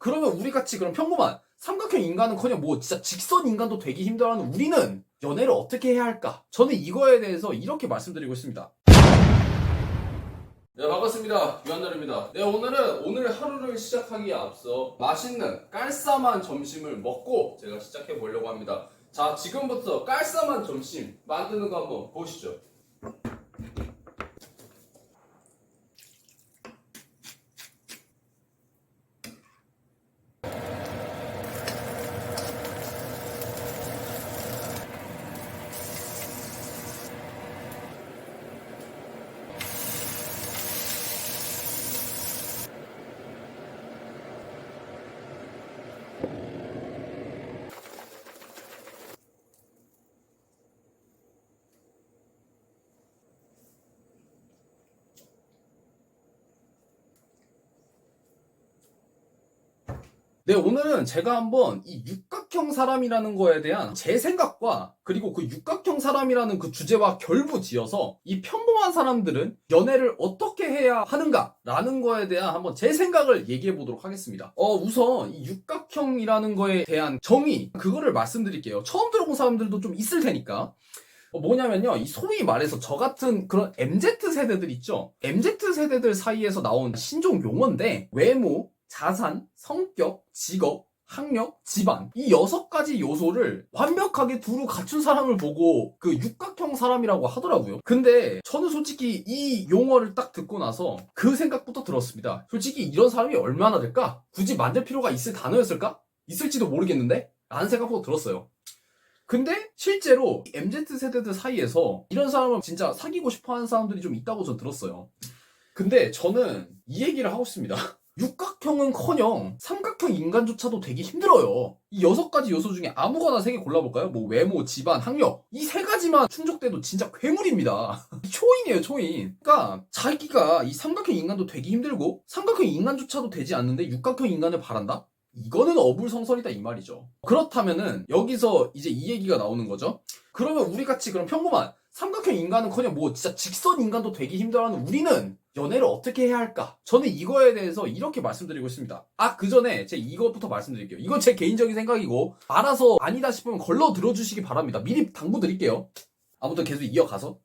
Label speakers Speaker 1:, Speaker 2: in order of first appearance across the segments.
Speaker 1: 그러면 우리같이 그런 평범한 삼각형 인간은커녕 뭐 진짜 직선 인간도 되기 힘들어하는 우리는 연애를 어떻게 해야 할까? 저는 이거에 대해서 이렇게 말씀드리고 있습니다. 네, 반갑습니다. 유한열입니다. 네, 오늘은 오늘 하루를 시작하기에 앞서 맛있는 깔쌈한 점심을 먹고 제가 시작해 보려고 합니다. 자, 지금부터 깔쌈한 점심 만드는 거 한번 보시죠. 네, 오늘은 제가 한번 이 육각형 사람이라는 거에 대한 제 생각과 그리고 그 육각형 사람이라는 그 주제와 결부지어서 이 평범한 사람들은 연애를 어떻게 해야 하는가라는 거에 대한 한번 제 생각을 얘기해 보도록 하겠습니다. 우선 이 육각형이라는 거에 대한 정의, 그거를 말씀드릴게요. 처음 들어본 사람들도 좀 있을 테니까. 뭐냐면요, 이 소위 말해서 저 같은 그런 MZ세대들 있죠? MZ세대들 사이에서 나온 신종 용어인데, 외모, 자산, 성격, 직업, 학력, 집안, 이 6가지 요소를 완벽하게 두루 갖춘 사람을 보고 그 육각형 사람이라고 하더라고요. 근데 저는 솔직히 이 용어를 딱 듣고 나서 그 생각부터 들었습니다. 솔직히 이런 사람이 얼마나 될까? 굳이 만들 필요가 있을 단어였을까? 있을지도 모르겠는데? 라는 생각부터 들었어요. 근데 실제로 MZ세대들 사이에서 이런 사람을 진짜 사귀고 싶어 하는 사람들이 좀 있다고 전 들었어요. 근데 저는 이 얘기를 하고 싶습니다. 육각형은커녕 삼각형 인간조차도 되기 힘들어요. 이 6가지 요소 중에 아무거나 3개 골라볼까요? 뭐 외모, 집안, 학력, 이 3가지만 충족돼도 진짜 괴물입니다. 초인이에요, 초인. 그러니까 자기가 이 삼각형 인간도 되기 힘들고 삼각형 인간조차도 되지 않는데 육각형 인간을 바란다? 이거는 어불성설이다 이 말이죠. 그렇다면은 여기서 이제 이 얘기가 나오는 거죠. 그러면 우리같이 그런 평범한 삼각형 인간은커녕 뭐 진짜 직선 인간도 되기 힘들어하는 우리는 연애를 어떻게 해야 할까? 저는 이거에 대해서 이렇게 말씀드리고 있습니다. 그 전에 제가 이것부터 말씀드릴게요. 이건 제 개인적인 생각이고 알아서 아니다 싶으면 걸러 들어주시기 바랍니다. 미리 당부드릴게요. 아무튼 계속 이어가서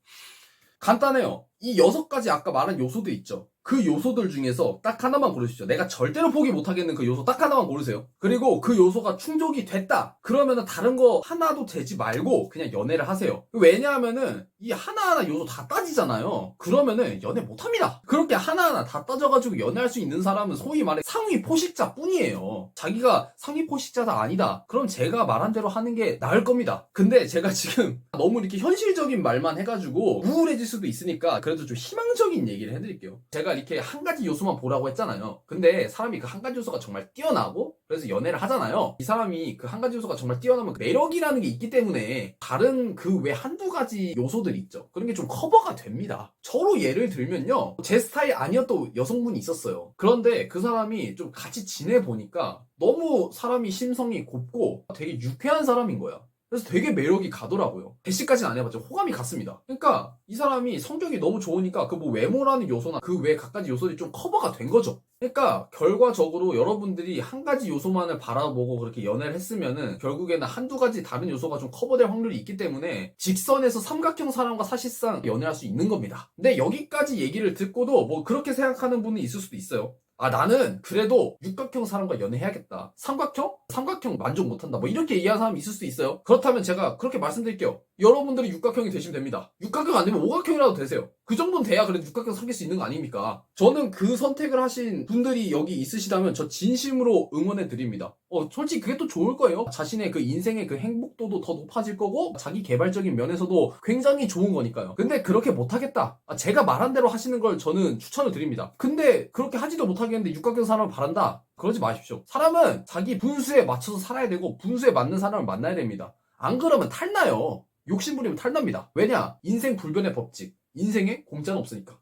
Speaker 1: 간단해요. 이 6가지 아까 말한 요소들 있죠. 그 요소들 중에서 딱 하나만 고르시죠. 내가 절대로 포기 못하겠는 그 요소 딱 하나만 고르세요. 그리고 그 요소가 충족이 됐다. 그러면은 다른 거 하나도 되지 말고 그냥 연애를 하세요. 왜냐하면은 이 하나하나 요소 다 따지잖아요. 그러면은 연애 못합니다. 그렇게 하나하나 다 따져가지고 연애할 수 있는 사람은 소위 말해 상위 포식자 뿐이에요. 자기가 상위 포식자다 아니다. 그럼 제가 말한 대로 하는 게 나을 겁니다. 근데 제가 지금 너무 이렇게 현실적인 말만 해가지고 우울해질 수도 있으니까 그래도 좀 희망적인 얘기를 해드릴게요. 제가 이렇게 한 가지 요소만 보라고 했잖아요. 근데 사람이 그 한 가지 요소가 정말 뛰어나고 그래서 연애를 하잖아요. 이 사람이 그 한 가지 요소가 정말 뛰어나면 그 매력이라는 게 있기 때문에 다른 그 외 한두 가지 요소들 있죠. 그런 게 좀 커버가 됩니다. 저로 예를 들면요, 제 스타일 아니었던 여성분이 있었어요. 그런데 그 사람이 좀 같이 지내보니까 너무 사람이 심성이 곱고 되게 유쾌한 사람인 거야. 그래서 되게 매력이 가더라고요. 대시까지는 안 해봤죠. 호감이 갔습니다. 그러니까 이 사람이 성격이 너무 좋으니까 그 뭐 외모라는 요소나 그 외 각가지 요소들이 좀 커버가 된 거죠. 그러니까 결과적으로 여러분들이 한 가지 요소만을 바라보고 그렇게 연애를 했으면은 결국에는 한두 가지 다른 요소가 좀 커버될 확률이 있기 때문에 직선에서 삼각형 사람과 사실상 연애할 수 있는 겁니다. 근데 여기까지 얘기를 듣고도 뭐 그렇게 생각하는 분이 있을 수도 있어요. 나는 그래도 육각형 사람과 연애해야겠다. 삼각형? 삼각형 만족 못한다. 뭐 이렇게 이해하는 사람이 있을 수도 있어요. 그렇다면 제가 그렇게 말씀드릴게요. 여러분들이 육각형이 되시면 됩니다. 육각형 안 되면 오각형이라도 되세요. 그 정도는 돼야 그래도 육각형 사귈 수 있는 거 아닙니까? 저는 그 선택을 하신 분들이 여기 있으시다면 저 진심으로 응원해 드립니다. 솔직히 그게 또 좋을 거예요. 자신의 그 인생의 그 행복도도 더 높아질 거고 자기 개발적인 면에서도 굉장히 좋은 거니까요. 근데 그렇게 못하겠다. 제가 말한 대로 하시는 걸 저는 추천을 드립니다. 근데 그렇게 하지도 못하겠는데 육각형 사람을 바란다? 그러지 마십시오. 사람은 자기 분수에 맞춰서 살아야 되고 분수에 맞는 사람을 만나야 됩니다. 안 그러면 탈나요. 욕심부리면 탈납니다. 왜냐? 인생 불변의 법칙. 인생에 공짜는 없으니까.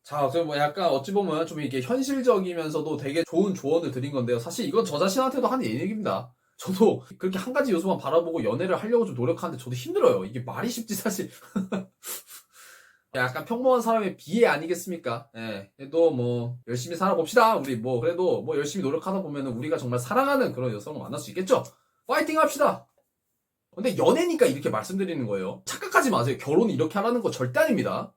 Speaker 1: 자, 그럼 뭐 약간 어찌 보면 좀 이게 현실적이면서도 되게 좋은 조언을 드린 건데요. 사실 이건 저 자신한테도 하는 얘기입니다. 저도 그렇게 한 가지 요소만 바라보고 연애를 하려고 좀 노력하는데 저도 힘들어요. 이게 말이 쉽지 사실. 약간 평범한 사람의 비애 아니겠습니까? 예. 그래도 뭐 열심히 살아봅시다. 우리 뭐 그래도 뭐 열심히 노력하다 보면은 우리가 정말 사랑하는 그런 여성을 만날 수 있겠죠? 파이팅 합시다. 근데 연애니까 이렇게 말씀드리는 거예요. 착각하지 마세요. 결혼을 이렇게 하라는 거 절대 아닙니다.